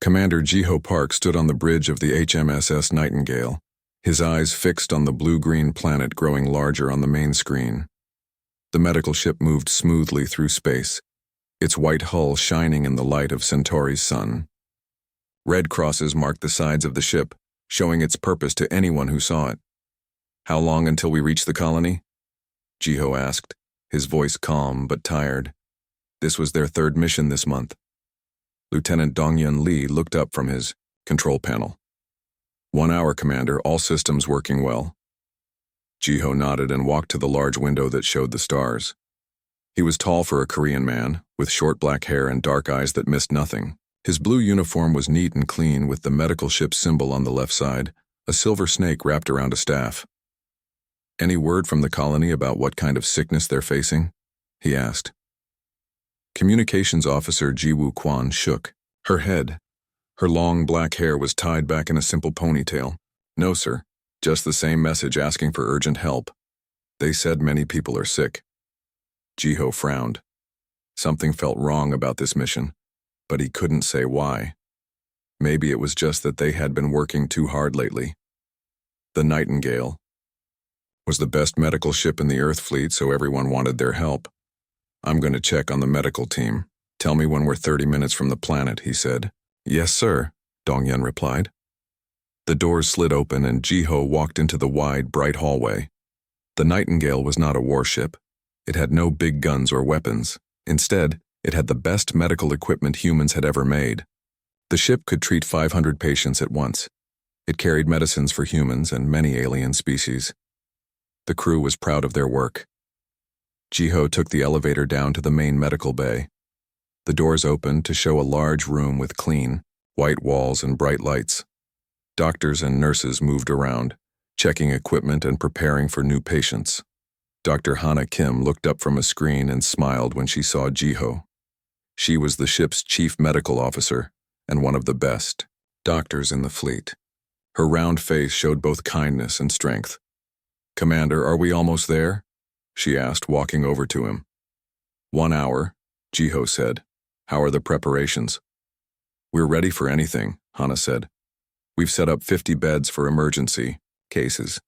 Commander Jiho Park stood on the bridge of the HMSS Nightingale, his eyes fixed on the blue-green planet growing larger on the main screen. The medical ship moved smoothly through space, its white hull shining in the light of Centauri's sun. Red crosses marked the sides of the ship, showing its purpose to anyone who saw it. "How long until we reach the colony?" Jiho asked, his voice calm but tired. This was their third mission this month. Lieutenant Dongyun Lee looked up from his control panel. 1 hour, Commander, all systems working well. Jiho nodded and walked to the large window that showed the stars. He was tall for a Korean man, with short black hair and dark eyes that missed nothing. His blue uniform was neat and clean with the medical ship symbol on the left side, a silver snake wrapped around a staff. "Any word from the colony about what kind of sickness they're facing?" he asked. Communications Officer Jiwoo Kwan shook her head. Her long black hair was tied back in a simple ponytail. "No, sir. Just the same message asking for urgent help. They said many people are sick." Jiho frowned. Something felt wrong about this mission, but he couldn't say why. Maybe it was just that they had been working too hard lately. The Nightingale was the best medical ship in the Earth fleet, so everyone wanted their help. "I'm going to check on the medical team. Tell me when we're 30 minutes from the planet," he said. "Yes, sir," Dongyun replied. The doors slid open and Jiho walked into the wide, bright hallway. The Nightingale was not a warship. It had no big guns or weapons. Instead, it had the best medical equipment humans had ever made. The ship could treat 500 patients at once. It carried medicines for humans and many alien species. The crew was proud of their work. Jiho took the elevator down to the main medical bay. The doors opened to show a large room with clean, white walls and bright lights. Doctors and nurses moved around, checking equipment and preparing for new patients. Dr. Hana Kim looked up from a screen and smiled when she saw Jiho. She was the ship's chief medical officer and one of the best doctors in the fleet. Her round face showed both kindness and strength. "Commander, are we almost there?" she asked, walking over to him. 1 hour, Jiho said. "How are the preparations?" "We're ready for anything," Hana said. "We've set up 50 beds for emergency cases.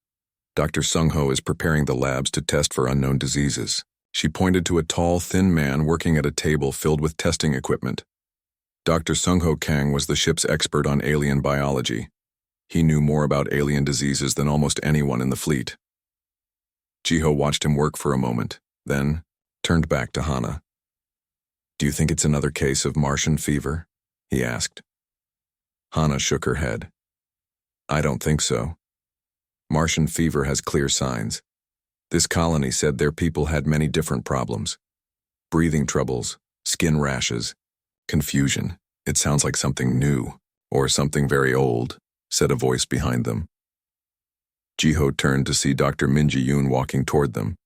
Dr. Sung-ho is preparing the labs to test for unknown diseases." She pointed to a tall, thin man working at a table filled with testing equipment. Dr. Sung-ho Kang was the ship's expert on alien biology. He knew more about alien diseases than almost anyone in the fleet. Jiho watched him work for a moment, then turned back to Hana. "Do you think it's another case of Martian fever?" he asked. Hana shook her head. "I don't think so. Martian fever has clear signs. This colony said their people had many different problems. Breathing troubles, skin rashes, confusion. It sounds like something new, or something very old," said a voice behind them. Jiho turned to see Dr. Min Ji-yoon walking toward them.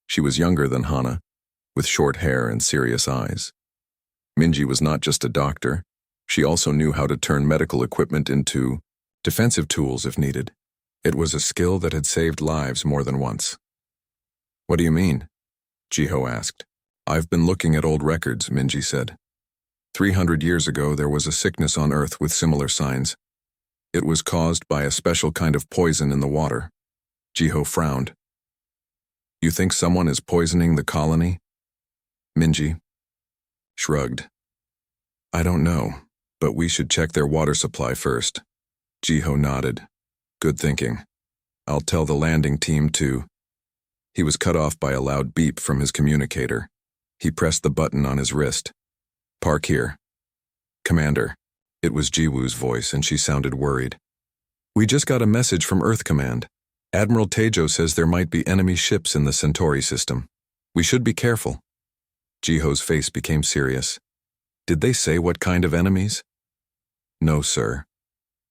She was younger than Hana, with short hair and serious eyes. Minji was not just a doctor. She also knew how to turn medical equipment into defensive tools if needed. It was a skill that had saved lives more than once. "What do you mean?" Jiho asked. "I've been looking at old records," Minji said. 300 years ago, there was a sickness on Earth with similar signs. It was caused by a special kind of poison in the water. Jiho frowned. "You think someone is poisoning the colony?" Minji shrugged. "I don't know, but we should check their water supply first." Jiho nodded. "Good thinking. I'll tell the landing team to..." He was cut off by a loud beep from his communicator. He pressed the button on his wrist. "Park here." "Commander." It was Jiwoo's voice, and she sounded worried. "We just got a message from Earth Command. Admiral Taejo says there might be enemy ships in the Centauri system. We should be careful." Jiho's face became serious. "Did they say what kind of enemies?" "No, sir."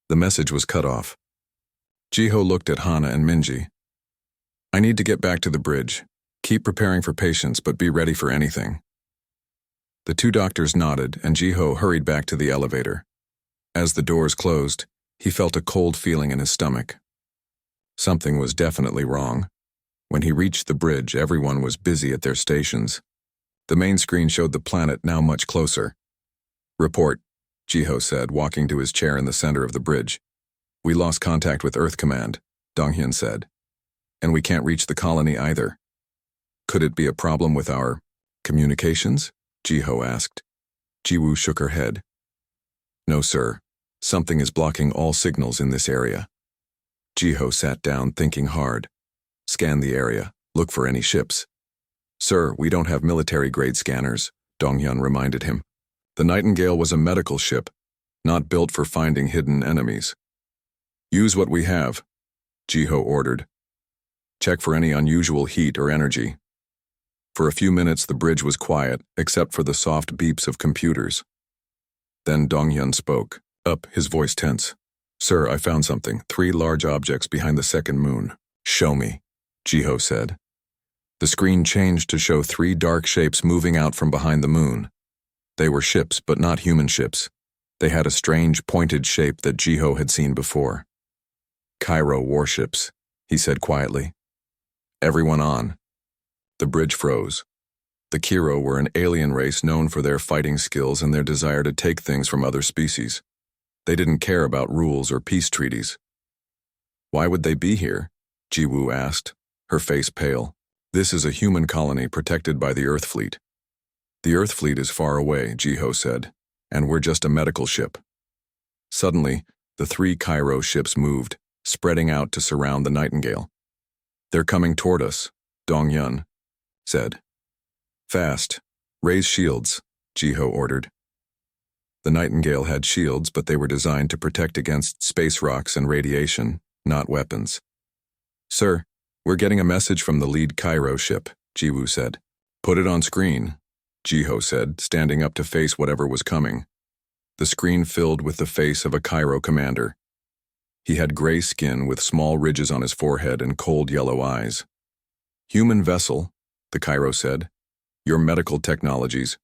The message was cut off. Jiho looked at Hana and Minji. "I need to get back to the bridge. Keep preparing for patients, but be ready for anything." The two doctors nodded, and Jiho hurried back to the elevator. As the doors closed, he felt a cold feeling in his stomach. Something was definitely wrong. When he reached the bridge, everyone was busy at their stations. The main screen showed the planet now much closer. "Report. Jiho said, walking to his chair in the center of the bridge. We lost contact with Earth Command, Donghyun said. And we can't reach the colony either. Could it be a problem with our communications? Jiho asked. Jiwoo shook her head. No, sir. Something is blocking all signals in this area. Jiho sat down, thinking hard. Scan the area. Look for any ships. Sir, we don't have military-grade scanners, Donghyun reminded him. The Nightingale was a medical ship, not built for finding hidden enemies. Use what we have, Jiho ordered. Check for any unusual heat or energy. For a few minutes the bridge was quiet, except for the soft beeps of computers. Then Donghyun spoke, up, his voice tense. Sir, I found something. 3 large objects behind the second moon. Show me, Jiho said. The screen changed to show 3 dark shapes moving out from behind the moon. They were ships, but not human ships. They had a strange, pointed shape that Jiho had seen before. Cairo warships, he said quietly. Everyone on. The bridge froze. The Kiro were an alien race known for their fighting skills and their desire to take things from other species. They didn't care about rules or peace treaties. Why would they be here? Jiwoo asked, her face pale. This is a human colony protected by the Earth Fleet. The Earth Fleet is far away, Jiho said, and we're just a medical ship. Suddenly, the 3 Cairo ships moved, spreading out to surround the Nightingale. They're coming toward us, Donghyun said. Fast. Raise shields, Jiho ordered. The Nightingale had shields, but they were designed to protect against space rocks and radiation, not weapons. Sir, we're getting a message from the lead Cairo ship, Jiwoo said. Put it on screen, Jiho said, standing up to face whatever was coming. The screen filled with the face of a Cairo commander. He had gray skin with small ridges on his forehead and cold yellow eyes. Human vessel, the Cairo said. Your medical technologies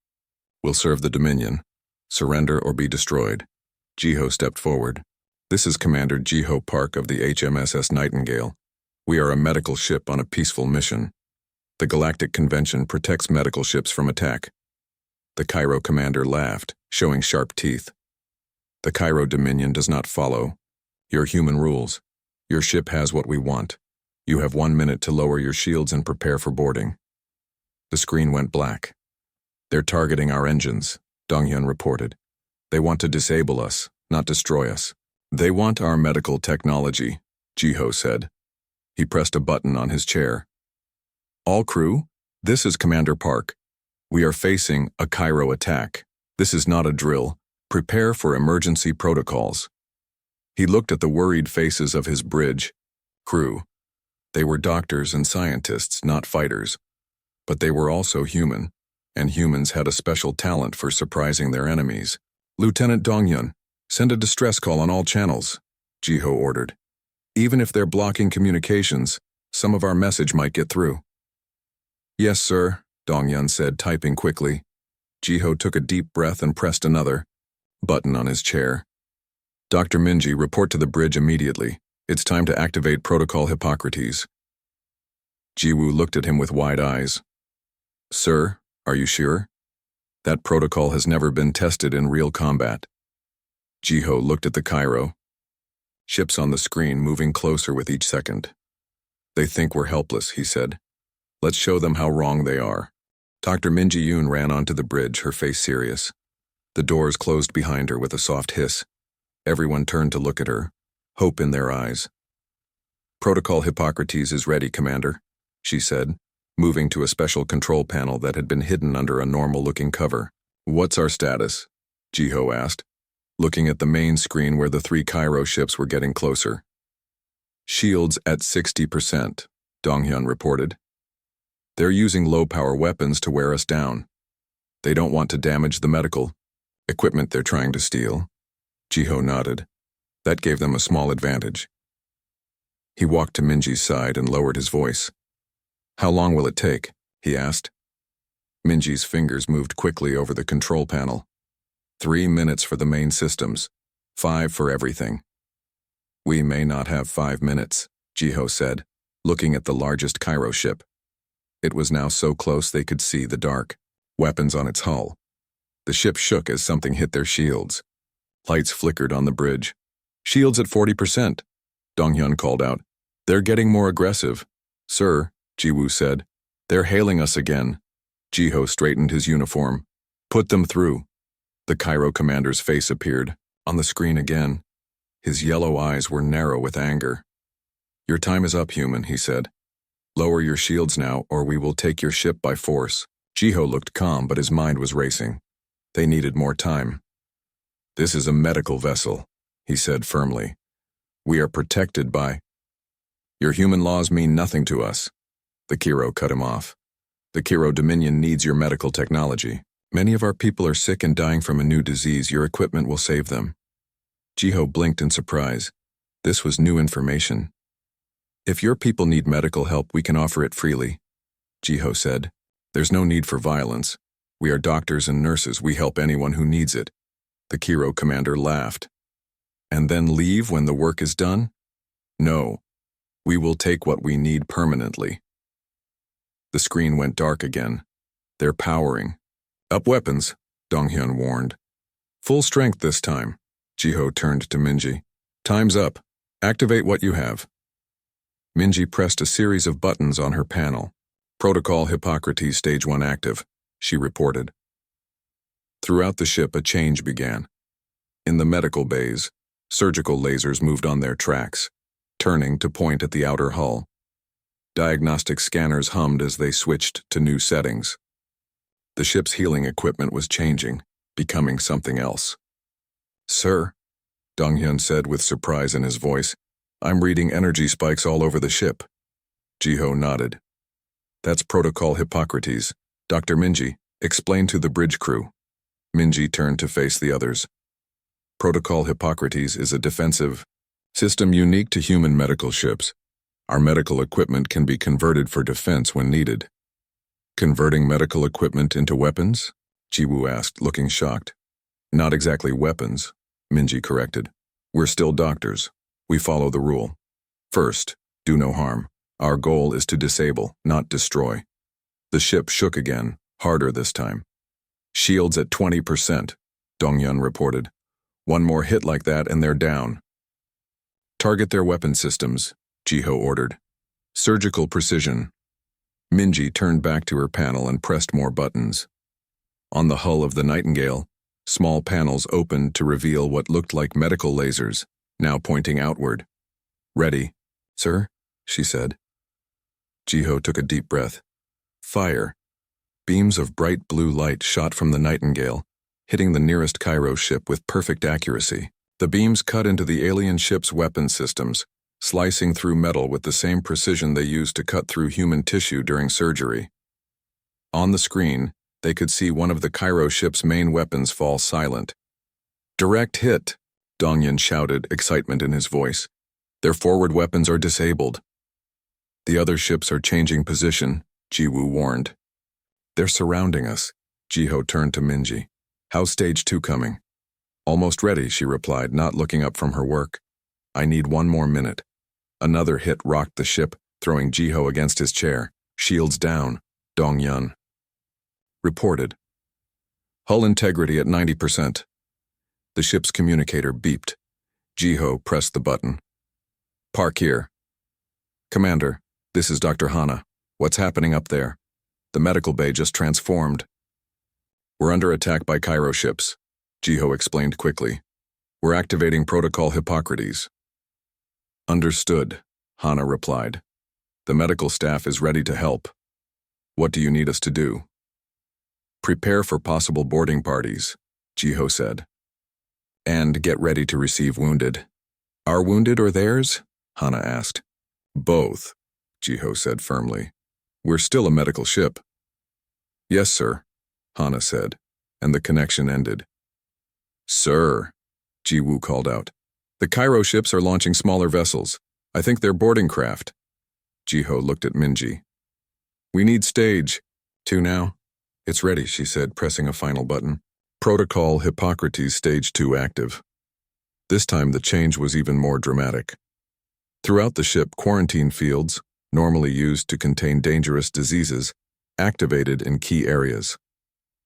will serve the Dominion. Surrender or be destroyed. Jiho stepped forward. This is Commander Jiho Park of the HMSS Nightingale. We are a medical ship on a peaceful mission. The Galactic Convention protects medical ships from attack. The Cairo commander laughed, showing sharp teeth. The Cairo Dominion does not follow your human rules. Your ship has what we want. You have 1 minute to lower your shields and prepare for boarding. The screen went black. They're targeting our engines, Donghyun reported. They want to disable us, not destroy us. They want our medical technology, Jiho said. He pressed a button on his chair. All crew, this is Commander Park. We are facing a Cairo attack. This is not a drill. Prepare for emergency protocols. He looked at the worried faces of his bridge crew. They were doctors and scientists, not fighters. But they were also human, and humans had a special talent for surprising their enemies. Lieutenant Donghyun, send a distress call on all channels, Jiho ordered. Even if they're blocking communications, some of our message might get through. Yes, sir, Donghyun said, typing quickly. Jiho took a deep breath and pressed another button on his chair. Dr. Minji, report to the bridge immediately. It's time to activate Protocol Hippocrates. Jiwoo looked at him with wide eyes. Sir, are you sure? That protocol has never been tested in real combat. Jiho looked at the Cairo. Ships on the screen moving closer with each second. They think we're helpless, he said. Let's show them how wrong they are. Dr. Minji Yoon ran onto the bridge, her face serious. The doors closed behind her with a soft hiss. Everyone turned to look at her, hope in their eyes. Protocol Hippocrates is ready, Commander, she said, moving to a special control panel that had been hidden under a normal-looking cover. What's our status? Jiho asked, looking at the main screen where the 3 Cairo ships were getting closer. Shields at 60%, Donghyun reported. They're using low-power weapons to wear us down. They don't want to damage the medical equipment they're trying to steal. Jiho nodded. That gave them a small advantage. He walked to Minji's side and lowered his voice. How long will it take? He asked. Minji's fingers moved quickly over the control panel. 3 minutes for the main systems, 5 for everything. We may not have 5 minutes, Jiho said, looking at the largest Cairo ship. It was now so close they could see the dark weapons on its hull. The ship shook as something hit their shields. Lights flickered on the bridge. Shields at 40%, Donghyun called out. They're getting more aggressive. Sir, Jiwoo said. They're hailing us again. Jiho straightened his uniform. Put them through. The Cairo commander's face appeared, on the screen again. His yellow eyes were narrow with anger. Your time is up, human, he said. Lower your shields now, or we will take your ship by force. Jiho looked calm, but his mind was racing. They needed more time. This is a medical vessel, he said firmly. We are protected by... Your human laws mean nothing to us. The Cairo cut him off. The Cairo Dominion needs your medical technology. Many of our people are sick and dying from a new disease. Your equipment will save them. Jiho blinked in surprise. This was new information. If your people need medical help, we can offer it freely, Jiho said. There's no need for violence. We are doctors and nurses. We help anyone who needs it. The Cairo commander laughed. And then leave when the work is done? No. We will take what we need permanently. The screen went dark again. They're powering. Up weapons, Donghyun warned. Full strength this time. Jiho turned to Minji. Time's up. Activate what you have. Minji pressed a series of buttons on her panel. Protocol Hippocrates Stage 1 active, she reported. Throughout the ship, a change began. In the medical bays, surgical lasers moved on their tracks, turning to point at the outer hull. Diagnostic scanners hummed as they switched to new settings. The ship's healing equipment was changing, becoming something else. Sir, Donghyun said with surprise in his voice, I'm reading energy spikes all over the ship. Jiho nodded. That's Protocol Hippocrates. Dr. Minji, explain to the bridge crew. Minji turned to face the others. Protocol Hippocrates is a defensive system unique to human medical ships. Our medical equipment can be converted for defense when needed. Converting medical equipment into weapons? Jiwoo asked, looking shocked. Not exactly weapons, Minji corrected. We're still doctors. We follow the rule. First, do no harm. Our goal is to disable, not destroy. The ship shook again, harder this time. Shields at 20%, Donghyun reported. One more hit like that and they're down. Target their weapon systems, Jiho ordered. Surgical precision. Minji turned back to her panel and pressed more buttons. On the hull of the Nightingale, small panels opened to reveal what looked like medical lasers, now pointing outward. Ready, sir, she said. Jiho took a deep breath. Fire. Beams of bright blue light shot from the Nightingale, hitting the nearest Cairo ship with perfect accuracy. The beams cut into the alien ship's weapon systems, slicing through metal with the same precision they used to cut through human tissue during surgery. On the screen, they could see one of the Cairo ship's main weapons fall silent. Direct hit, Donghyun shouted, excitement in his voice. Their forward weapons are disabled. The other ships are changing position, Jiwoo warned. They're surrounding us. Jiho turned to Minji. How's stage 2 coming? Almost ready, she replied, not looking up from her work. I need 1 more minute. Another hit rocked the ship, throwing Jiho against his chair. Shields down, Donghyun reported. Hull integrity at 90%. The ship's communicator beeped. Jiho pressed the button. Park here. Commander, this is Dr. Hana. What's happening up there? The medical bay just transformed. We're under attack by Cairo ships, Jiho explained quickly. We're activating Protocol Hippocrates. Understood, Hana replied. The medical staff is ready to help. What do you need us to do? Prepare for possible boarding parties, Jiho said. And get ready to receive wounded. Our wounded or theirs? Hana asked. Both, Jiho said firmly. We're still a medical ship. Yes, sir, Hana said, and the connection ended. Sir, Jiwoo called out. The Cairo ships are launching smaller vessels. I think they're boarding craft. Jiho looked at Minji. We need stage 2 now. It's ready, she said, pressing a final button. Protocol Hippocrates Stage 2 active. This time the change was even more dramatic. Throughout the ship, quarantine fields, normally used to contain dangerous diseases, activated in key areas.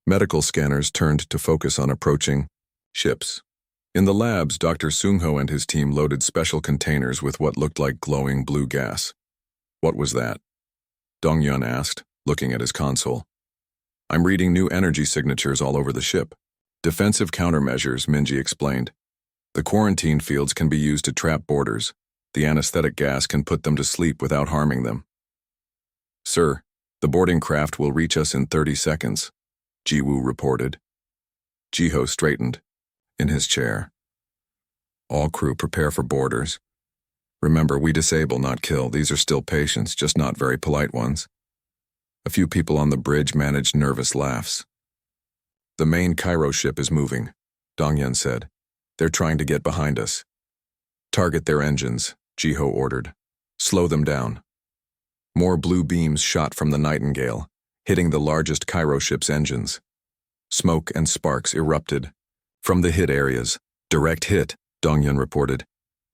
Medical scanners turned to focus on approaching ships. In the labs, Dr. Sungho and his team loaded special containers with what looked like glowing blue gas. What was that? Dongyun asked, looking at his console. I'm reading new energy signatures all over the ship. Defensive countermeasures, Minji explained. The quarantine fields can be used to trap boarders. The anesthetic gas can put them to sleep without harming them. Sir, the boarding craft will reach us in 30 seconds, Jiwoo reported. Jiho straightened in his chair. All crew prepare for boarders. Remember, we disable, not kill. These are still patients, just not very polite ones. A few people on the bridge managed nervous laughs. The main Cairo ship is moving, Dongyun said. They're trying to get behind us. Target their engines, Jiho ordered. Slow them down. More blue beams shot from the Nightingale, hitting the largest Cairo ship's engines. Smoke and sparks erupted. From the hit areas, direct hit, Dongyun reported.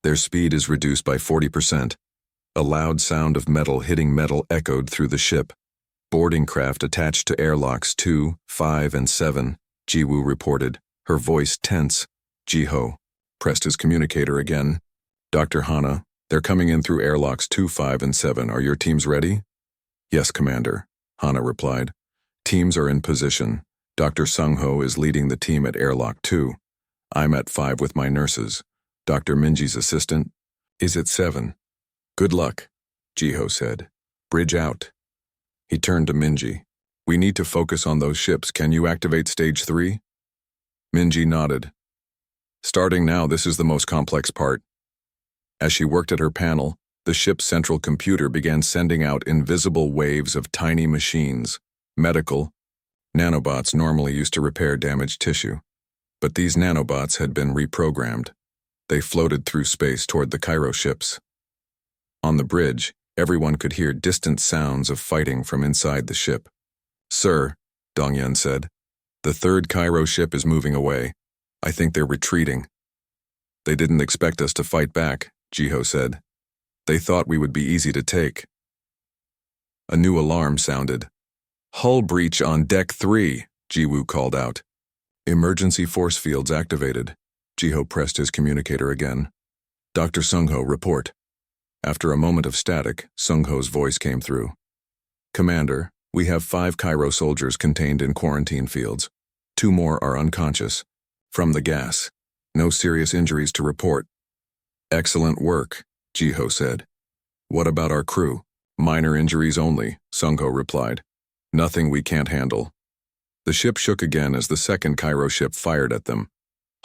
Their speed is reduced by 40%. A loud sound of metal hitting metal echoed through the ship. Boarding craft attached to airlocks 2, 5, and 7, Jiwoo reported, her voice tense. Jiho pressed his communicator again. Dr. Hana, they're coming in through airlocks 2, 5, and 7. Are your teams ready? Yes, Commander, Hana replied. Teams are in position. Dr. Sungho is leading the team at airlock 2. I'm at 5 with my nurses. Dr. Minji's assistant is at 7. Good luck, Jiho said. Bridge out. He turned to Minji. We need to focus on those ships. Can you activate stage 3? Minji nodded. Starting now, this is the most complex part. As she worked at her panel, the ship's central computer began sending out invisible waves of tiny machines, medical, nanobots normally used to repair damaged tissue. But these nanobots had been reprogrammed. They floated through space toward the Cairo ships. On the bridge, everyone could hear distant sounds of fighting from inside the ship. Sir, Dongyun said, the third Cairo ship is moving away. I think they're retreating. They didn't expect us to fight back, Jiho said. They thought we would be easy to take. A new alarm sounded. Hull breach on deck 3, Jiwoo called out. Emergency force fields activated. Jiho pressed his communicator again. Dr. Sungho, report. After a moment of static, Sungho's voice came through. Commander, we have 5 Cairo soldiers contained in quarantine fields. 2 more are unconscious. From the gas. No serious injuries to report. Excellent work, Jiho said. What about our crew? Minor injuries only, Sungho replied. Nothing we can't handle. The ship shook again as the second Cairo ship fired at them.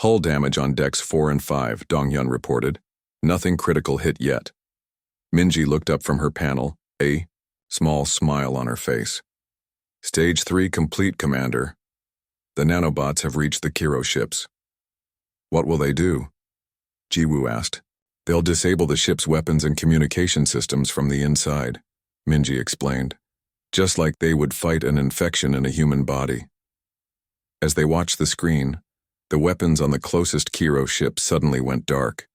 Hull damage on decks 4 and 5, Dongyun reported. Nothing critical hit yet. Minji looked up from her panel, a small smile on her face. Stage 3 complete, Commander. The nanobots have reached the Cairo ships. What will they do? Jiwoo asked. They'll disable the ship's weapons and communication systems from the inside, Minji explained. Just like they would fight an infection in a human body. As they watched the screen, the weapons on the closest Cairo ship suddenly went dark.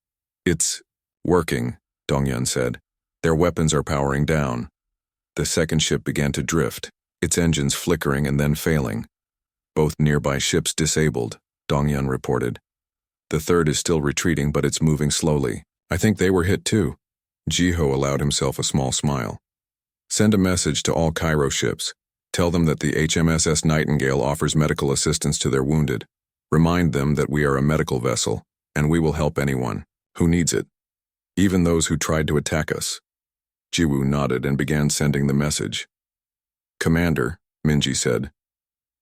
It's working, Dongyun said. Their weapons are powering down. The second ship began to drift, its engines flickering and then failing. Both nearby ships disabled, Dongyun reported. The third is still retreating, but it's moving slowly. I think they were hit too. Jiho allowed himself a small smile. Send a message to all Cairo ships. Tell them that the HMSS Nightingale offers medical assistance to their wounded. Remind them that we are a medical vessel, and we will help anyone who needs it, even those who tried to attack us. Jiwoo nodded and began sending the message. Commander, Minji said.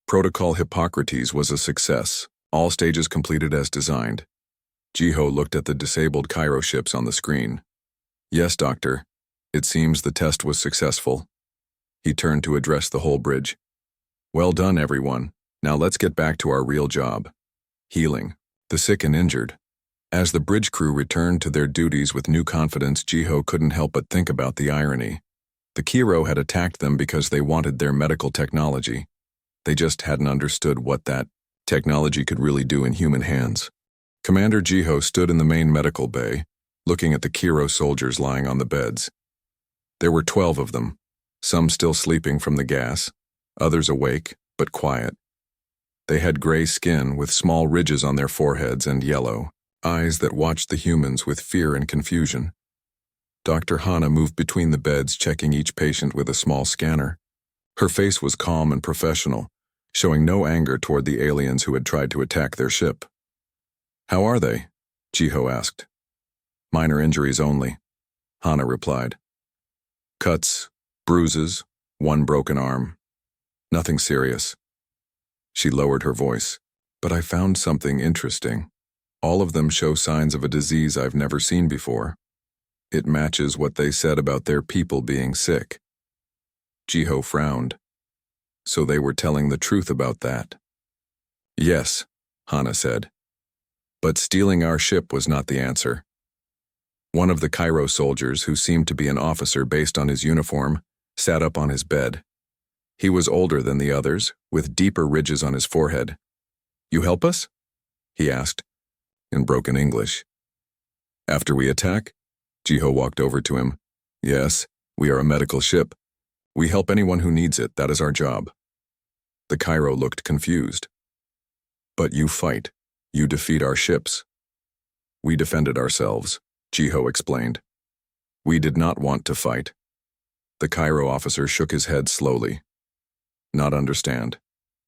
Protocol Hippocrates was a success, all stages completed as designed. Jiho looked at the disabled Cairo ships on the screen. Yes, Doctor. It seems the test was successful. He turned to address the whole bridge. Well done, everyone. Now let's get back to our real job. Healing the sick and injured. As the bridge crew returned to their duties with new confidence, Jiho couldn't help but think about the irony. The Cairo had attacked them because they wanted their medical technology. They just hadn't understood what that technology could really do in human hands. Commander Jiho stood in the main medical bay, looking at the Cairo soldiers lying on the beds. There were 12 of them, some still sleeping from the gas, others awake, but quiet. They had gray skin with small ridges on their foreheads and yellow eyes that watched the humans with fear and confusion. Dr. Hana moved between the beds, checking each patient with a small scanner. Her face was calm and professional, showing no anger toward the aliens who had tried to attack their ship. "How are they?" Jiho asked. "Minor injuries only," Hana replied. "Cuts, bruises, one broken arm. Nothing serious." She lowered her voice. "But I found something interesting. All of them show signs of a disease I've never seen before. It matches what they said about their people being sick." Jiho frowned. "So they were telling the truth about that?" "Yes," Hana said. "But stealing our ship was not the answer." One of the Cairo soldiers, who seemed to be an officer based on his uniform, sat up on his bed. He was older than the others, with deeper ridges on his forehead. "You help us?" he asked, in broken English. "After we attack?" Jiho walked over to him. "Yes, we are a medical ship. We help anyone who needs it, that is our job." The Cairo looked confused. "But you fight. You defeat our ships." "We defended ourselves," Jiho explained. "We did not want to fight." The Cairo officer shook his head slowly. "Not understand.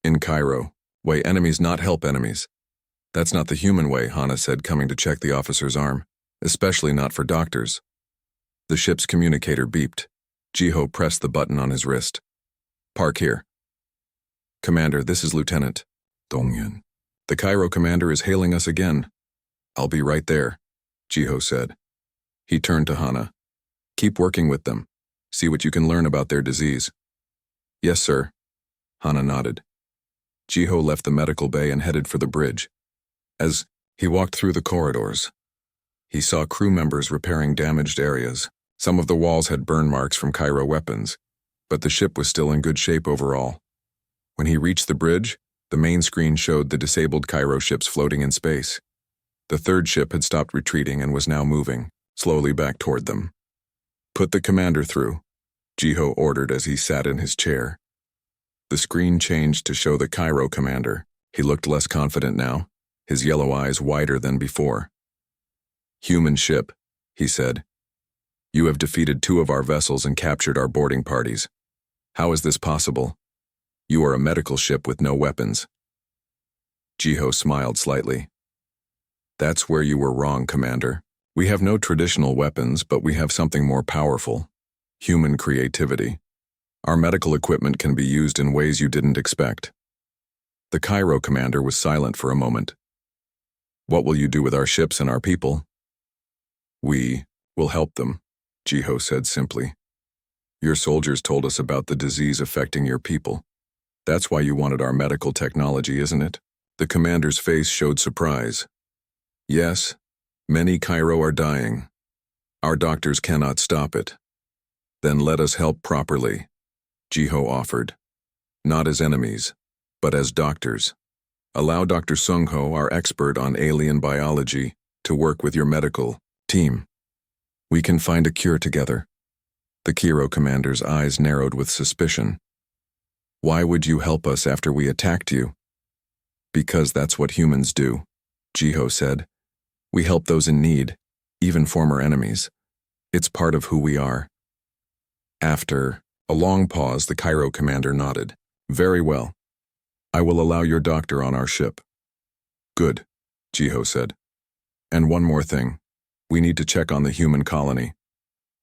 In Cairo, way enemies not help enemies." "That's not the human way," Hana said, coming to check the officer's arm. "Especially not for doctors." The ship's communicator beeped. Jiho pressed the button on his wrist. "Park here." "Commander, this is Lieutenant Dongyun. The Cairo commander is hailing us again." "I'll be right there," Jiho said. He turned to Hana. "Keep working with them. See what you can learn about their disease." "Yes, sir." Hana nodded. Jiho left the medical bay and headed for the bridge. As he walked through the corridors, he saw crew members repairing damaged areas. Some of the walls had burn marks from Cairo weapons, but the ship was still in good shape overall. When he reached the bridge, the main screen showed the disabled Cairo ships floating in space. The third ship had stopped retreating and was now moving, slowly back toward them. "Put the commander through," Jiho ordered as he sat in his chair. The screen changed to show the Cairo commander. He looked less confident now, his yellow eyes wider than before. "Human ship," he said. "You have defeated 2 of our vessels and captured our boarding parties. How is this possible? You are a medical ship with no weapons." Jiho smiled slightly. "That's where you were wrong, Commander. We have no traditional weapons, but we have something more powerful: human creativity. Our medical equipment can be used in ways you didn't expect." The Cairo commander was silent for a moment. "What will you do with our ships and our people?" "We will help them," Jiho said simply. "Your soldiers told us about the disease affecting your people. That's why you wanted our medical technology, isn't it?" The commander's face showed surprise. "Yes, many Cairo are dying. Our doctors cannot stop it." "Then let us help properly," Jiho offered. "Not as enemies, but as doctors. Allow Dr. Sungho, our expert on alien biology, to work with your medical team. We can find a cure together." The Cairo commander's eyes narrowed with suspicion. "Why would you help us after we attacked you?" "Because that's what humans do," Jiho said. "We help those in need, even former enemies. It's part of who we are." After a long pause, the Cairo commander nodded. "Very well. I will allow your doctor on our ship." "Good," Jiho said. "And one more thing. We need to check on the human colony.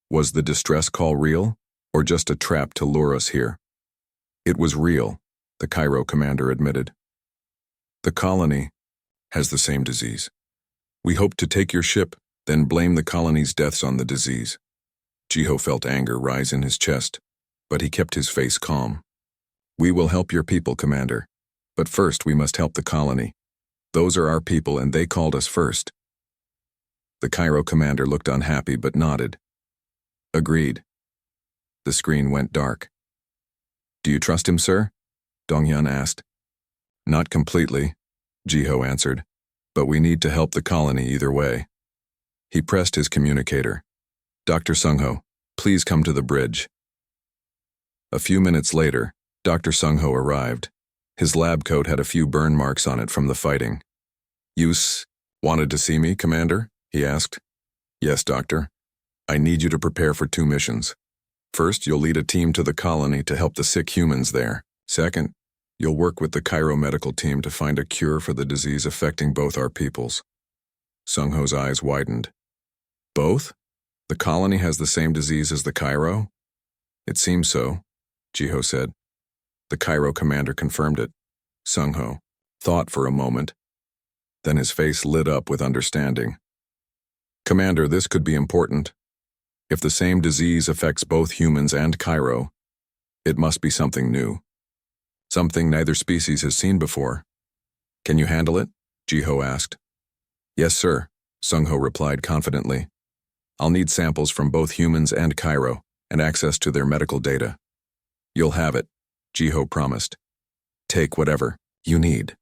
Was the distress call real, or just a trap to lure us here?" "It was real," the Cairo commander admitted. "The colony has the same disease. We hope to take your ship, then blame the colony's deaths on the disease." Jiho felt anger rise in his chest, but he kept his face calm. "We will help your people, Commander. But first we must help the colony. Those are our people and they called us first." The Cairo commander looked unhappy but nodded. "Agreed." The screen went dark. "Do you trust him, sir?" Donghyun asked. "Not completely," Jiho answered, "but we need to help the colony either way." He pressed his communicator. "Dr. Sungho, please come to the bridge." A few minutes later, Dr. Sungho arrived. His lab coat had a few burn marks on it from the fighting. Wanted to see me, Commander? He asked. Yes, Doctor. I need you to prepare for 2 missions. First, you'll lead a team to the colony to help the sick humans there. Second, you'll work with the Cairo medical team to find a cure for the disease affecting both our peoples. Sung-Ho's eyes widened. Both? The colony has the same disease as the Cairo? It seems so, Ji-Ho said. The Cairo commander confirmed it. Sung-Ho thought for a moment. Then his face lit up with understanding. Commander, this could be important. If the same disease affects both humans and Cairo, it must be something new. Something neither species has seen before. Can you handle it? Ji-Ho asked. Yes, sir, Sung-Ho replied confidently. I'll need samples from both humans and Cairo and access to their medical data. You'll have it, Ji-Ho promised. Take whatever you need.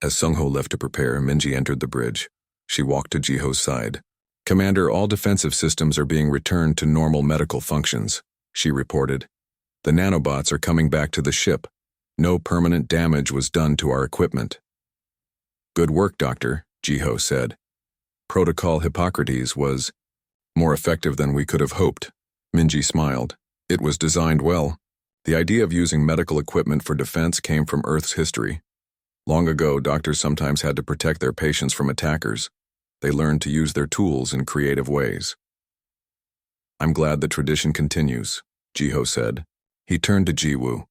As Sung-Ho left to prepare, Minji entered the bridge. She walked to Ji-Ho's side. Commander, all defensive systems are being returned to normal medical functions, she reported. The nanobots are coming back to the ship. No permanent damage was done to our equipment. Good work, Doctor, Ji-Ho said. Protocol Hippocrates was more effective than we could have hoped. Minji smiled. It was designed well. The idea of using medical equipment for defense came from Earth's history. Long ago, doctors sometimes had to protect their patients from attackers. They learned to use their tools in creative ways. I'm glad the tradition continues, Ji-Ho said. He turned to Ji-Woo.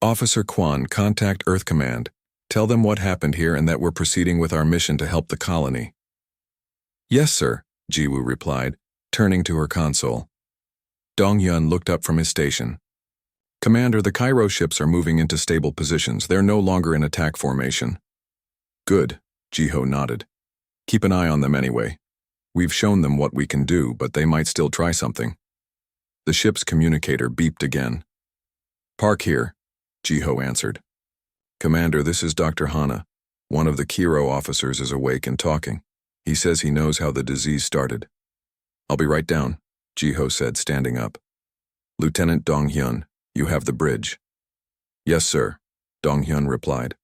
Officer Kwan, contact Earth Command. Tell them what happened here and that we're proceeding with our mission to help the colony. Yes, sir, Ji-Woo replied, turning to her console. Dong-Yun looked up from his station. Commander, the Cairo ships are moving into stable positions. They're no longer in attack formation. Good, Ji-Ho nodded. Keep an eye on them anyway. We've shown them what we can do, but they might still try something. The ship's communicator beeped again. Park here, Ji-Ho answered. Commander, this is Dr. Hana. One of the Cairo officers is awake and talking. He says he knows how the disease started. I'll be right down, Ji-Ho said, standing up. Lieutenant Dong-Hyun, you have the bridge. Yes, sir, Dong-Hyun replied.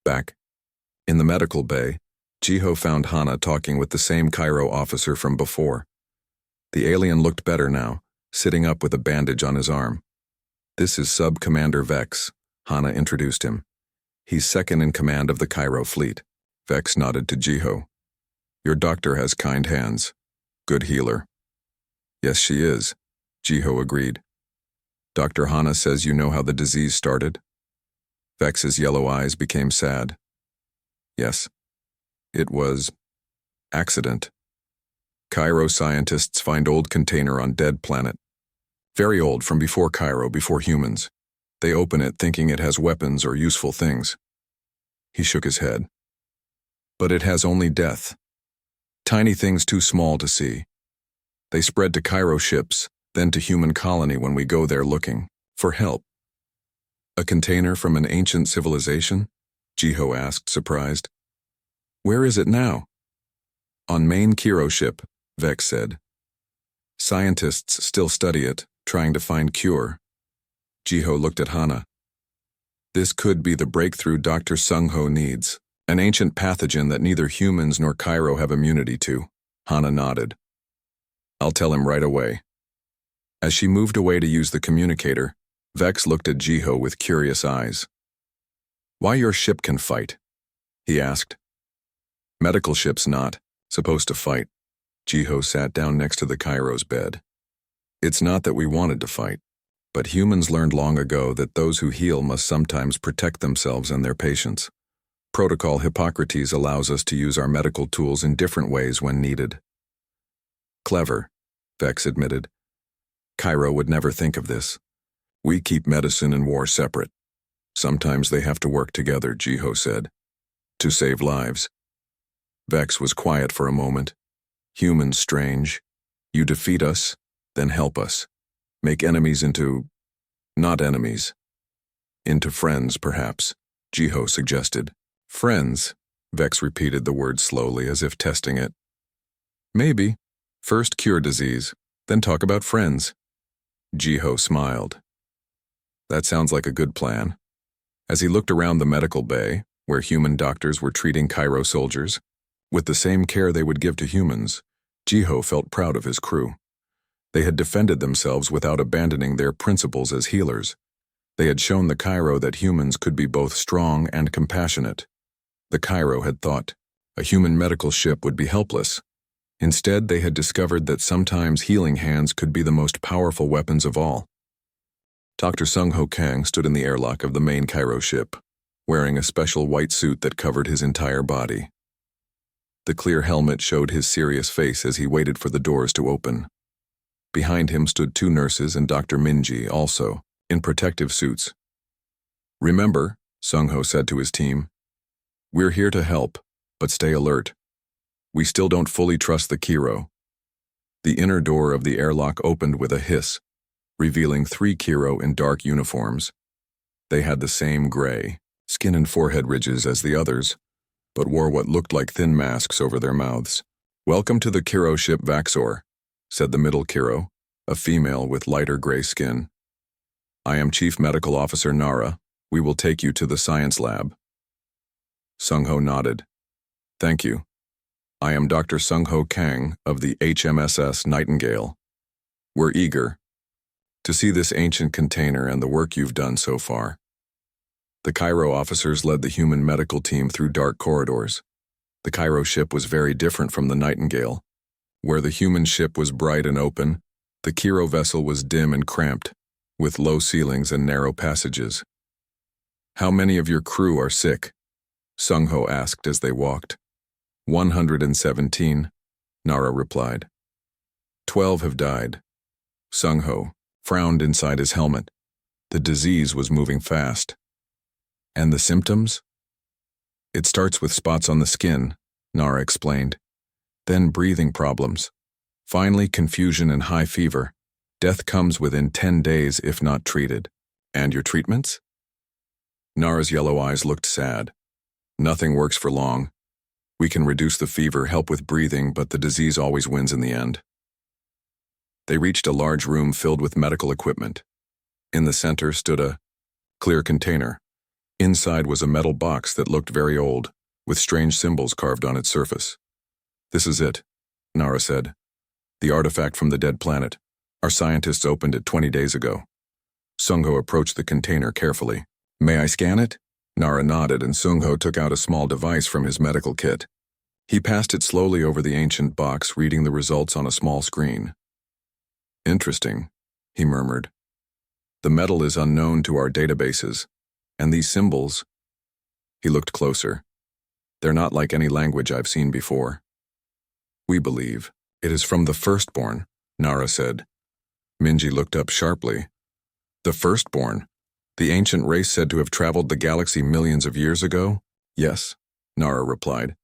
Back. In the medical bay, Ji-Ho found Hana talking with the same Cairo officer from before. The alien looked better now, sitting up with a bandage on his arm. This is Sub-Commander Vex, Hana introduced him. He's second in command of the Cairo fleet. Vex nodded to Ji-Ho. Your doctor has kind hands. Good healer. Yes, she is, Ji-Ho agreed. Dr. Hana says you know how the disease started? Vex's yellow eyes became sad. Yes. It was accident. Cairo scientists find old container on dead planet. Very old, from before Cairo, before humans. They open it thinking it has weapons or useful things. He shook his head. But it has only death. Tiny things too small to see. They spread to Cairo ships, then to human colony when we go there looking for help. A container from an ancient civilization? Ji-Ho asked, surprised. Where is it now? On main Cairo ship, Vex said. Scientists still study it, trying to find cure. Ji-Ho looked at Hana. This could be the breakthrough Dr. Sung-Ho needs, an ancient pathogen that neither humans nor Cairo have immunity to. Hana nodded. I'll tell him right away. As she moved away to use the communicator, Vex looked at Ji-Ho with curious eyes. Why your ship can fight? He asked. Medical ship's not supposed to fight. Ji-Ho sat down next to the Cairo's bed. It's not that we wanted to fight, but humans learned long ago that those who heal must sometimes protect themselves and their patients. Protocol Hippocrates allows us to use our medical tools in different ways when needed. Clever, Vex admitted. Cairo would never think of this. We keep medicine and war separate. Sometimes they have to work together, Ji-Ho said. To save lives. Vex was quiet for a moment. Humans strange. You defeat us, then help us. Make enemies into... not enemies. Into friends, perhaps, Ji-Ho suggested. Friends, Vex repeated the word slowly as if testing it. Maybe. First cure disease, then talk about friends. Ji-Ho smiled. That sounds like a good plan. As he looked around the medical bay, where human doctors were treating Cairo soldiers, with the same care they would give to humans, Jiho felt proud of his crew. They had defended themselves without abandoning their principles as healers. They had shown the Cairo that humans could be both strong and compassionate. The Cairo had thought a human medical ship would be helpless. Instead, they had discovered that sometimes healing hands could be the most powerful weapons of all. Dr. Sung-Ho Kang stood in the airlock of the main Cairo ship, wearing a special white suit that covered his entire body. The clear helmet showed his serious face as he waited for the doors to open. Behind him stood 2 nurses and Dr. Minji, also, in protective suits. "Remember," Sung-Ho said to his team, "we're here to help, but stay alert. We still don't fully trust the Kiro." The inner door of the airlock opened with a hiss, revealing 3 Kiro in dark uniforms. They had the same gray skin and forehead ridges as the others, but wore what looked like thin masks over their mouths. "Welcome to the Kiro ship Vaxor," said the middle Kiro, a female with lighter gray skin. "I am Chief Medical Officer Nara. We will take you to the science lab." Sung-Ho nodded. "Thank you. I am Dr. Sung-Ho Kang of the HMSS Nightingale. We're eager to see this ancient container and the work you've done so far." The Cairo officers led the human medical team through dark corridors. The Cairo ship was very different from the Nightingale. Where the human ship was bright and open, the Cairo vessel was dim and cramped, with low ceilings and narrow passages. "How many of your crew are sick?" Sung-Ho asked as they walked. 117, Nara replied. 12 have died. Sung-Ho frowned inside his helmet. The disease was moving fast. "And the symptoms?" "It starts with spots on the skin," Nara explained. "Then breathing problems. Finally confusion and high fever. Death comes within 10 days if not treated." "And your treatments?" Nara's yellow eyes looked sad. "Nothing works for long. We can reduce the fever, help with breathing, but the disease always wins in the end." They reached a large room filled with medical equipment. In the center stood a clear container. Inside was a metal box that looked very old, with strange symbols carved on its surface. "This is it," Nara said. "The artifact from the dead planet. Our scientists opened it 20 days ago." Sung-Ho approached the container carefully. "May I scan it?" Nara nodded and Sung-Ho took out a small device from his medical kit. He passed it slowly over the ancient box, reading the results on a small screen. "Interesting," he murmured. "The metal is unknown to our databases, and these symbols..." He looked closer. "They're not like any language I've seen before." "We believe it is from the Firstborn," Nara said. Minji looked up sharply. "The Firstborn? The ancient race said to have traveled the galaxy millions of years ago?" "Yes," Nara replied.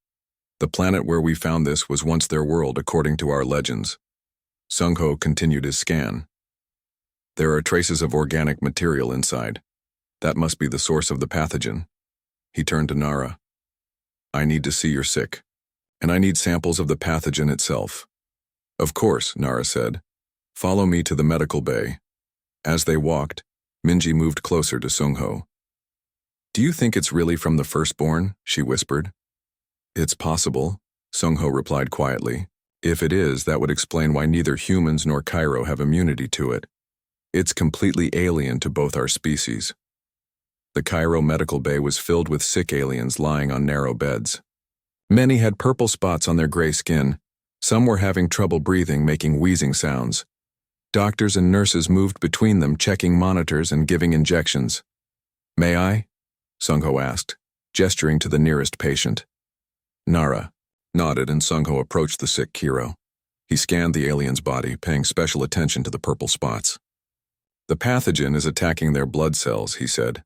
"The planet where we found this was once their world according to our legends." Sung-Ho continued his scan. "There are traces of organic material inside. That must be the source of the pathogen." He turned to Nara. "I need to see you're sick, and I need samples of the pathogen itself." "Of course," Nara said. "Follow me to the medical bay." As they walked, Minji moved closer to Sung-Ho. "Do you think it's really from the Firstborn?" she whispered. "It's possible," Sung-Ho replied quietly. "If it is, that would explain why neither humans nor Cairo have immunity to it. It's completely alien to both our species." The Cairo medical bay was filled with sick aliens lying on narrow beds. Many had purple spots on their gray skin. Some were having trouble breathing, making wheezing sounds. Doctors and nurses moved between them, checking monitors and giving injections. "May I?" Sung-Ho asked, gesturing to the nearest patient. Nara nodded and Sung-Ho approached the sick Kiro. He scanned the alien's body, paying special attention to the purple spots. "The pathogen is attacking their blood cells," he said.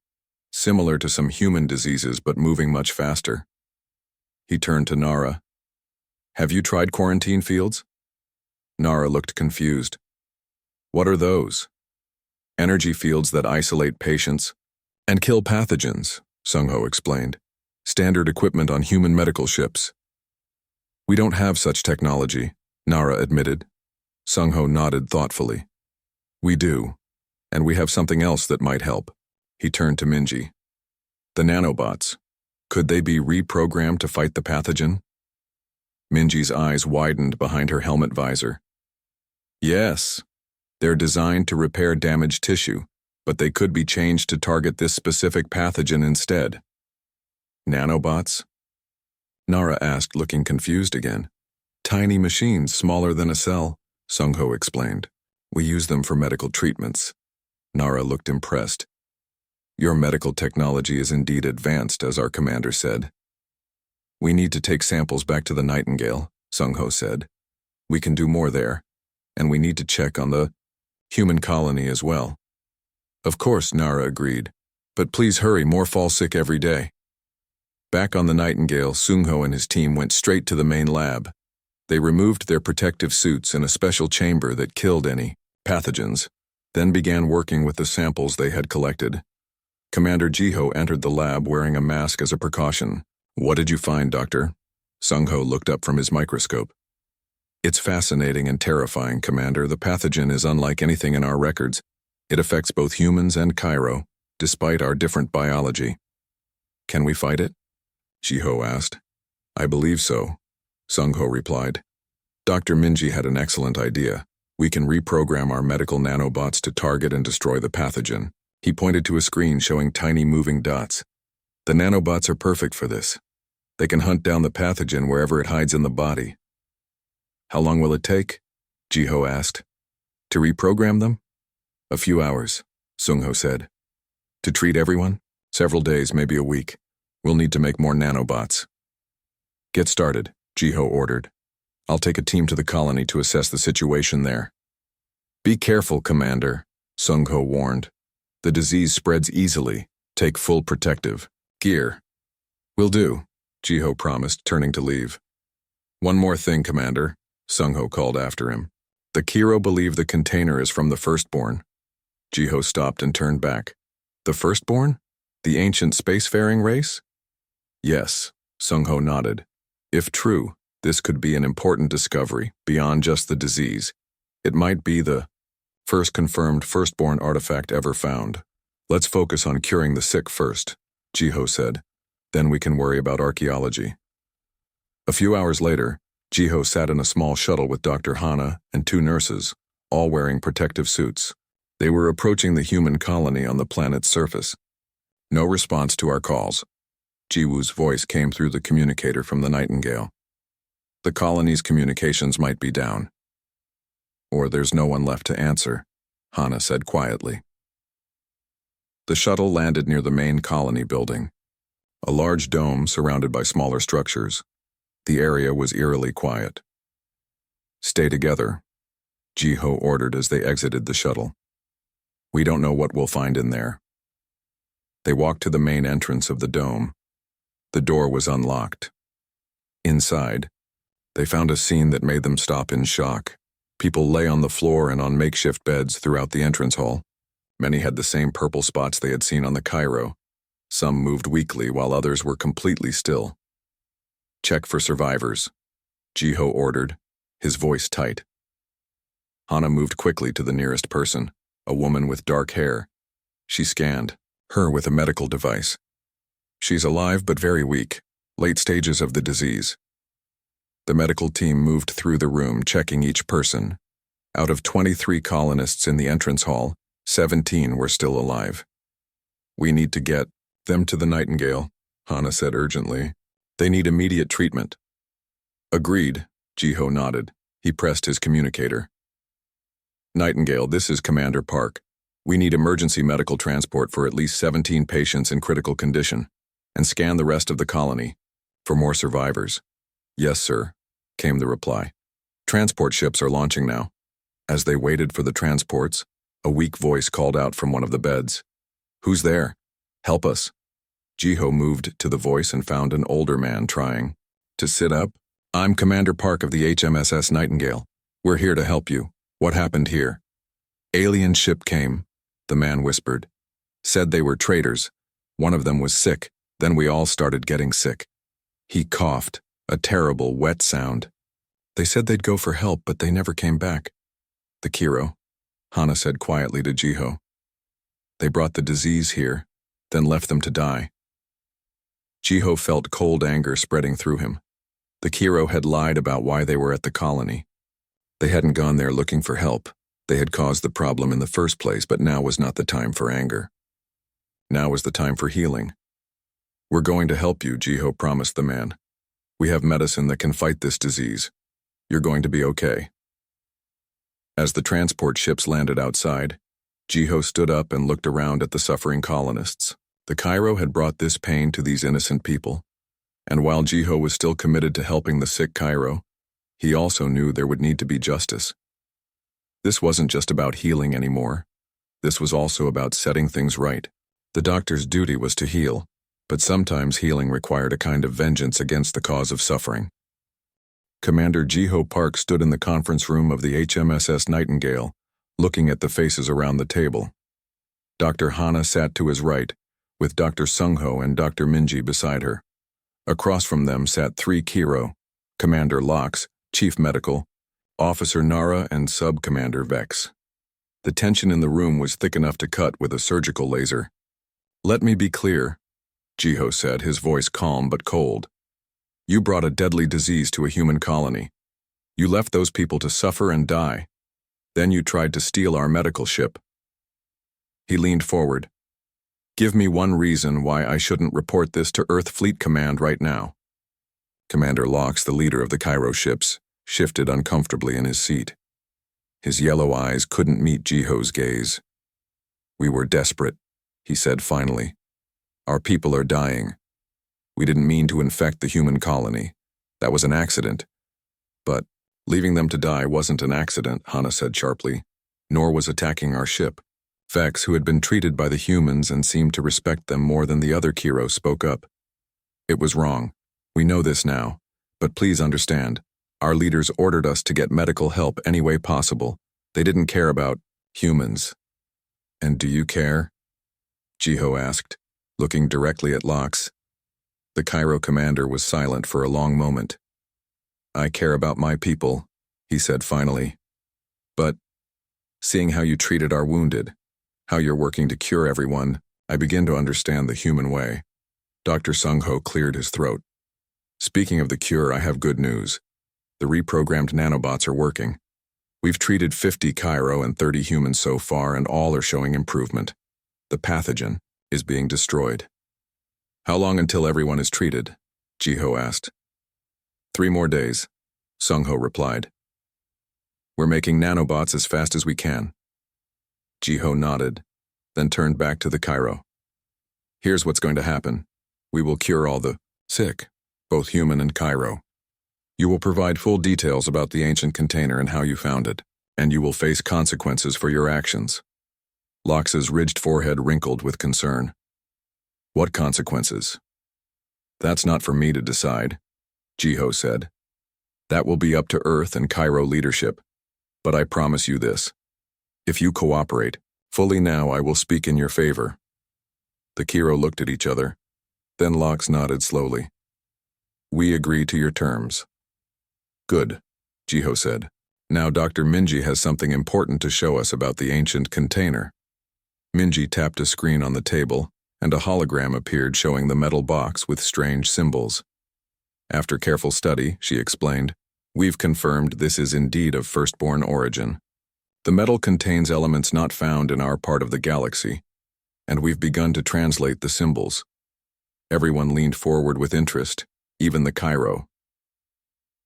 "Similar to some human diseases, but moving much faster." He turned to Nara. "Have you tried quarantine fields?" Nara looked confused. "What are those?" "Energy fields that isolate patients and kill pathogens," Sung-Ho explained. "Standard equipment on human medical ships." "We don't have such technology," Nara admitted. Sung-Ho nodded thoughtfully. "We do, and we have something else that might help." He turned to Minji. The nanobots. Could they be reprogrammed to fight the pathogen? Minji's eyes widened behind her helmet visor. Yes. They're designed to repair damaged tissue, but they could be changed to target this specific pathogen instead. Nanobots? Nara asked, looking confused again. Tiny machines smaller than a cell, Sungho explained. We use them for medical treatments. Nara looked impressed. Your medical technology is indeed advanced, as our commander said. We need to take samples back to the Nightingale, Sungho said. We can do more there, and we need to check on the human colony as well. Of course, Nara agreed, but please hurry, more fall sick every day. Back on the Nightingale, Sungho and his team went straight to the main lab. They removed their protective suits in a special chamber that killed any pathogens, then began working with the samples they had collected. Commander Jiho entered the lab wearing a mask as a precaution. What did you find, Doctor? Sungho looked up from his microscope. It's fascinating and terrifying, Commander. The pathogen is unlike anything in our records. It affects both humans and Cairo, despite our different biology. Can we fight it? Jiho asked. I believe so, Sungho replied. Dr. Minji had an excellent idea. We can reprogram our medical nanobots to target and destroy the pathogen. He pointed to a screen showing tiny moving dots. The nanobots are perfect for this. They can hunt down the pathogen wherever it hides in the body. How long will it take? Jiho asked. To reprogram them? A few hours, Sungho said. To treat everyone? Several days, maybe a week. We'll need to make more nanobots. Get started, Jiho ordered. I'll take a team to the colony to assess the situation there. Be careful, Commander, Sungho warned. The disease spreads easily. Take full protective gear. Will do, Jiho promised, turning to leave. One more thing, Commander, Sungho called after him. The Kiro believe the container is from the Firstborn. Jiho stopped and turned back. The Firstborn? The ancient spacefaring race? Yes, Sungho nodded. If true, this could be an important discovery beyond just the disease. It might be the first confirmed Firstborn artifact ever found. Let's focus on curing the sick first, Jiho said. Then we can worry about archaeology. A few hours later, Jiho sat in a small shuttle with Dr. Hana and 2 nurses, all wearing protective suits. They were approaching the human colony on the planet's surface. No response to our calls. Jiwoo's voice came through the communicator from the Nightingale. The colony's communications might be down. Or there's no one left to answer, Hana said quietly. The shuttle landed near the main colony building, a large dome surrounded by smaller structures. The area was eerily quiet. Stay together, Jiho ordered as they exited the shuttle. We don't know what we'll find in there. They walked to the main entrance of the dome. The door was unlocked. Inside, they found a scene that made them stop in shock. People lay on the floor and on makeshift beds throughout the entrance hall. Many had the same purple spots they had seen on the Cairo. Some moved weakly while others were completely still. Check for survivors, Jiho ordered, his voice tight. Hana moved quickly to the nearest person, a woman with dark hair. She scanned, her with a medical device. She's alive but very weak, late stages of the disease. The medical team moved through the room, checking each person. Out of 23 colonists in the entrance hall, 17 were still alive. We need to get them to the Nightingale, Hana said urgently. They need immediate treatment. Agreed, Jiho nodded. He pressed his communicator. Nightingale, this is Commander Park. We need emergency medical transport for at least 17 patients in critical condition, and scan the rest of the colony for more survivors. Yes, sir, came the reply. Transport ships are launching now. As they waited for the transports, a weak voice called out from one of the beds. Who's there? Help us. Jiho moved to the voice and found an older man trying to sit up. I'm Commander Park of the HMSS Nightingale. We're here to help you. What happened here? Alien ship came, the man whispered. Said they were traitors. One of them was sick. Then we all started getting sick. He coughed, a terrible, wet sound. They said they'd go for help, but they never came back. The Kiro, Hana said quietly to Jiho. They brought the disease here, then left them to die. Jiho felt cold anger spreading through him. The Kiro had lied about why they were at the colony. They hadn't gone there looking for help. They had caused the problem in the first place, but now was not the time for anger. Now was the time for healing. "We're going to help you," Jiho promised the man. "We have medicine that can fight this disease. You're going to be okay." As the transport ships landed outside, Jiho stood up and looked around at the suffering colonists. The Cairo had brought this pain to these innocent people, and while Jiho was still committed to helping the sick Cairo, he also knew there would need to be justice. This wasn't just about healing anymore. This was also about setting things right. The doctor's duty was to heal, but sometimes healing required a kind of vengeance against the cause of suffering. Commander Jiho Park stood in the conference room of the HMSS Nightingale, looking at the faces around the table. Dr. Hana sat to his right, with Dr. Sungho and Dr. Minji beside her. Across from them sat 3 Kiro, Commander Lox, Chief Medical, Officer Nara, and Sub-Commander Vex. The tension in the room was thick enough to cut with a surgical laser. "Let me be clear," Jiho said, his voice calm but cold. "You brought a deadly disease to a human colony. You left those people to suffer and die. Then you tried to steal our medical ship." He leaned forward. "Give me one reason why I shouldn't report this to Earth Fleet Command right now." Commander Lox, the leader of the Cairo ships, shifted uncomfortably in his seat. His yellow eyes couldn't meet Jiho's gaze. "We were desperate," he said finally. "Our people are dying. We didn't mean to infect the human colony. That was an accident." "But leaving them to die wasn't an accident," Hana said sharply. "Nor was attacking our ship." Vex, who had been treated by the humans and seemed to respect them more than the other Kiro, spoke up. "It was wrong. We know this now. But please understand, our leaders ordered us to get medical help any way possible. They didn't care about humans." "And do you care?" Jiho asked, looking directly at Lox. The Cairo commander was silent for a long moment. "I care about my people," he said finally. "But seeing how you treated our wounded, how you're working to cure everyone, I begin to understand the human way." Dr. Sungho cleared his throat. "Speaking of the cure, I have good news. The reprogrammed nanobots are working. We've treated 50 Cairo and 30 humans so far, and all are showing improvement. The pathogen is being destroyed." "How long until everyone is treated?" Jiho asked. 3 more days, Sungho replied. "We're making nanobots as fast as we can." Jiho nodded, then turned back to the Cairo. "Here's what's going to happen. We will cure all the sick, both human and Cairo. You will provide full details about the ancient container and how you found it, and you will face consequences for your actions." Lox's ridged forehead wrinkled with concern. "What consequences?" "That's not for me to decide," Jiho said. "That will be up to Earth and Cairo leadership. But I promise you this. If you cooperate fully now, I will speak in your favor." The Kiro looked at each other. Then Lox nodded slowly. "We agree to your terms." "Good," Jiho said. "Now Dr. Minji has something important to show us about the ancient container." Minji tapped a screen on the table, and a hologram appeared showing the metal box with strange symbols. "After careful study," she explained, "we've confirmed this is indeed of firstborn origin. The metal contains elements not found in our part of the galaxy, and we've begun to translate the symbols." Everyone leaned forward with interest, even the Cairo.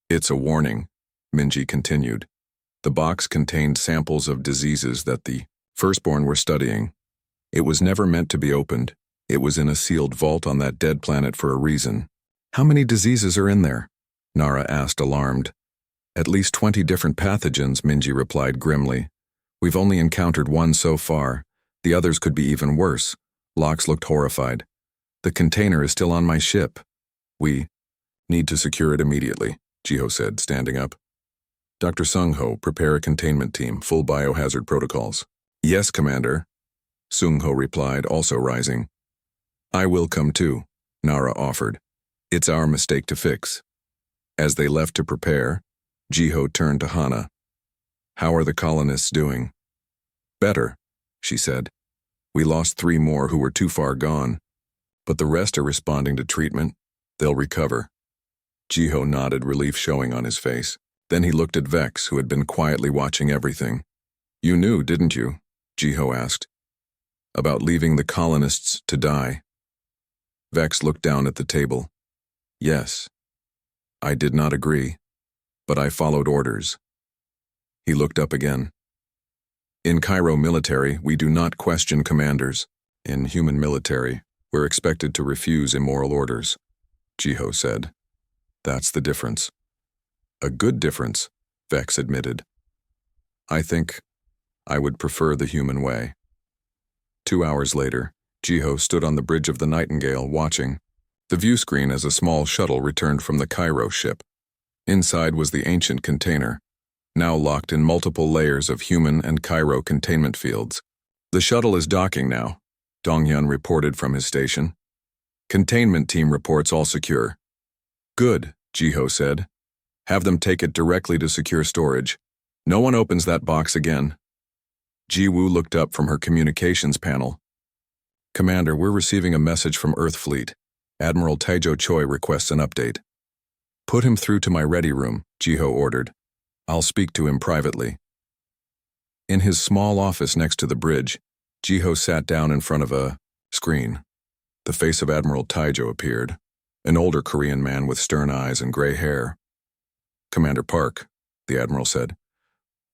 "It's a warning," Minji continued. "The box contained samples of diseases that the firstborn were studying. It was never meant to be opened. It was in a sealed vault on that dead planet for a reason." "How many diseases are in there?" Nara asked, alarmed. "At least 20 different pathogens," Minji replied grimly. "We've only encountered one so far. The others could be even worse." Lox looked horrified. "The container is still on my ship." "We need to secure it immediately," Jiho said, standing up. "Dr. Sungho, prepare a containment team, full biohazard protocols." "Yes, Commander," Sungho replied, also rising. "I will come too," Nara offered. "It's our mistake to fix." As they left to prepare, Jiho turned to Hana. "How are the colonists doing?" "Better," she said. "We lost 3 more who were too far gone. But the rest are responding to treatment. They'll recover. Jiho nodded, relief showing on his face. Then he looked at Vex, who had been quietly watching everything. You knew, didn't you? Jiho asked. About leaving the colonists to die. Vex looked down at the table. Yes. I did not agree, but I followed orders. He looked up again. In Cairo military, we do not question commanders. In human military, we're expected to refuse immoral orders, Jiho said. That's the difference. A good difference, Vex admitted. I think I would prefer the human way. 2 hours later, Jiho stood on the bridge of the Nightingale watching the view screen as a small shuttle returned from the Cairo ship. Inside was the ancient container, now locked in multiple layers of human and Cairo containment fields. The shuttle is docking now, Donghyun reported from his station. Containment team reports all secure. Good, Jiho said. Have them take it directly to secure storage. No one opens that box again. Ji-woo looked up from her communications panel. Commander, we're receiving a message from Earth Fleet. Admiral Taejo Choi requests an update. Put him through to my ready room, Jiho ordered. I'll speak to him privately. In his small office next to the bridge, Jiho sat down in front of a screen. The face of Admiral Taejo appeared, an older Korean man with stern eyes and gray hair. Commander Park, the Admiral said,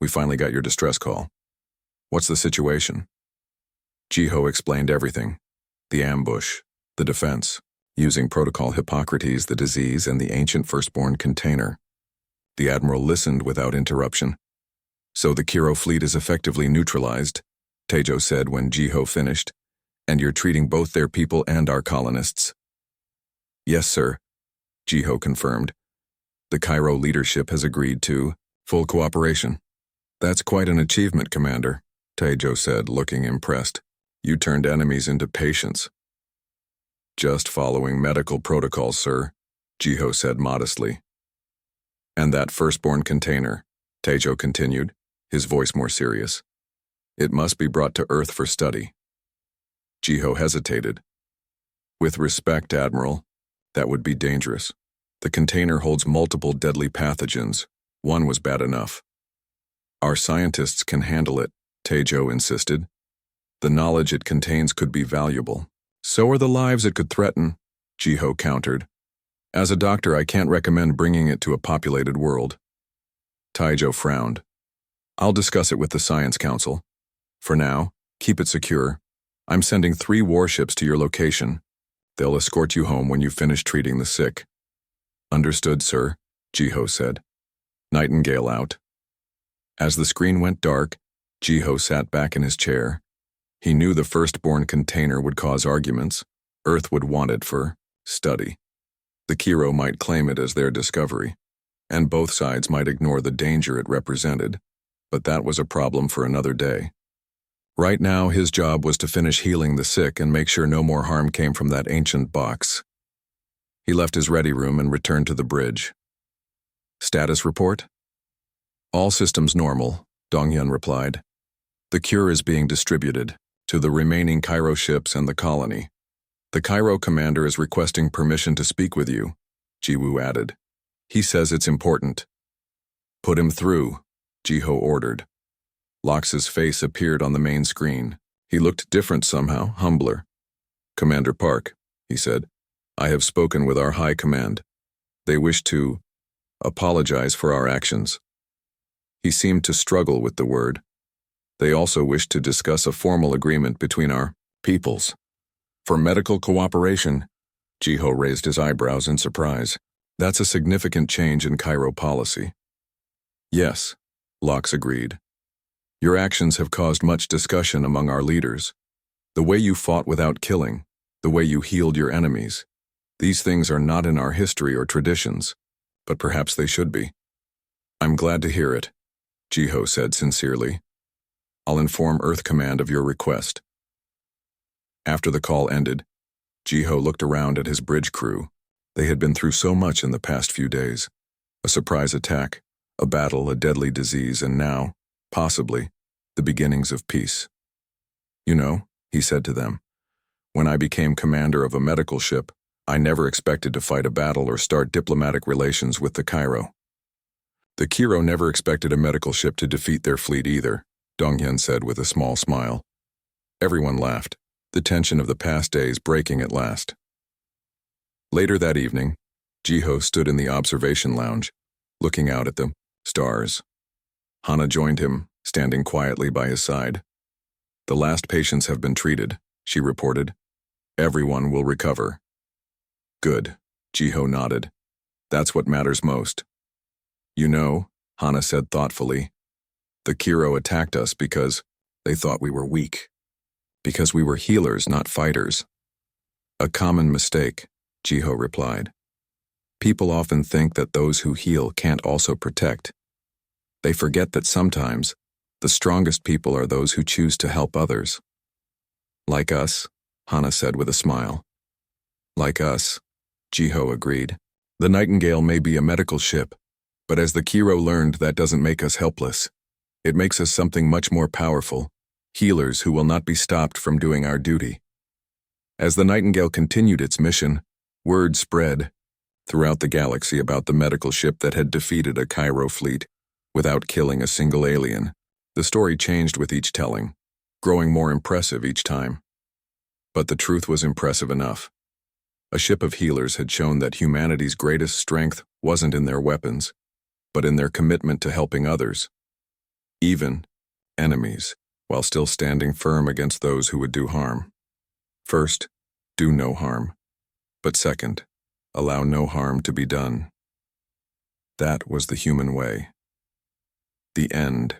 we finally got your distress call. What's the situation? Jiho explained everything. The ambush, the defense, using Protocol Hippocrates, the disease, and the ancient firstborn container. The Admiral listened without interruption. So the Kiro fleet is effectively neutralized, Taejo said when Jiho finished, and you're treating both their people and our colonists. Yes, sir, Jiho confirmed. The Cairo leadership has agreed to full cooperation. That's quite an achievement, Commander, Taejo said, looking impressed. You turned enemies into patients. Just following medical protocols, sir, Jiho said modestly. And that firstborn container, Taejo continued, his voice more serious. It must be brought to Earth for study. Jiho hesitated. With respect, Admiral, that would be dangerous. The container holds multiple deadly pathogens. One was bad enough. Our scientists can handle it, Taejo insisted. The knowledge it contains could be valuable. So are the lives it could threaten, Jiho countered. As a doctor, I can't recommend bringing it to a populated world. Taejo frowned. I'll discuss it with the Science Council. For now, keep it secure. I'm sending 3 warships to your location. They'll escort you home when you finish treating the sick. Understood, sir, Jiho said. Nightingale out. As the screen went dark, Jiho sat back in his chair. He knew the firstborn container would cause arguments. Earth would want it for study. The Kiro might claim it as their discovery, and both sides might ignore the danger it represented, but that was a problem for another day. Right now, his job was to finish healing the sick and make sure no more harm came from that ancient box. He left his ready room and returned to the bridge. Status report? All systems normal, Donghyun replied. The cure is being distributed to the remaining Cairo ships and the colony. The Cairo commander is requesting permission to speak with you, Jiwoo added. He says it's important. Put him through, Jiho ordered. Lox's face appeared on the main screen. He looked different somehow, humbler. Commander Park, he said, I have spoken with our high command. They wish to apologize for our actions. He seemed to struggle with the word. They also wish to discuss a formal agreement between our peoples. For medical cooperation, Jiho raised his eyebrows in surprise. That's a significant change in Cairo policy. Yes, Lox agreed. Your actions have caused much discussion among our leaders. The way you fought without killing, the way you healed your enemies. These things are not in our history or traditions, but perhaps they should be. I'm glad to hear it, Jiho said sincerely. I'll inform Earth Command of your request. After the call ended, Jiho looked around at his bridge crew. They had been through so much in the past few days. A surprise attack, a battle, a deadly disease, and now, possibly, the beginnings of peace. You know, he said to them, When I became commander of a medical ship, I never expected to fight a battle or start diplomatic relations with the Cairo. The Cairo never expected a medical ship to defeat their fleet either, Donghyun said with a small smile. Everyone laughed, the tension of the past days breaking at last. Later that evening, Jiho stood in the observation lounge, looking out at the stars. Hana joined him, standing quietly by his side. The last patients have been treated, she reported. Everyone will recover. Good, Jiho nodded. That's what matters most. You know, Hana said thoughtfully, the Cairo attacked us because they thought we were weak. Because we were healers, not fighters. A common mistake, Jiho replied. People often think that those who heal can't also protect. They forget that sometimes, the strongest people are those who choose to help others. Like us, Hana said with a smile. Like us, Jiho agreed. The Nightingale may be a medical ship, but as the Cairo learned, that doesn't make us helpless. It makes us something much more powerful, healers who will not be stopped from doing our duty. As the Nightingale continued its mission, word spread throughout the galaxy about the medical ship that had defeated a Cairo fleet without killing a single alien. The story changed with each telling, growing more impressive each time. But the truth was impressive enough. A ship of healers had shown that humanity's greatest strength wasn't in their weapons, but in their commitment to helping others, even enemies, while still standing firm against those who would do harm. First, do no harm. But second, allow no harm to be done. That was the human way. The end.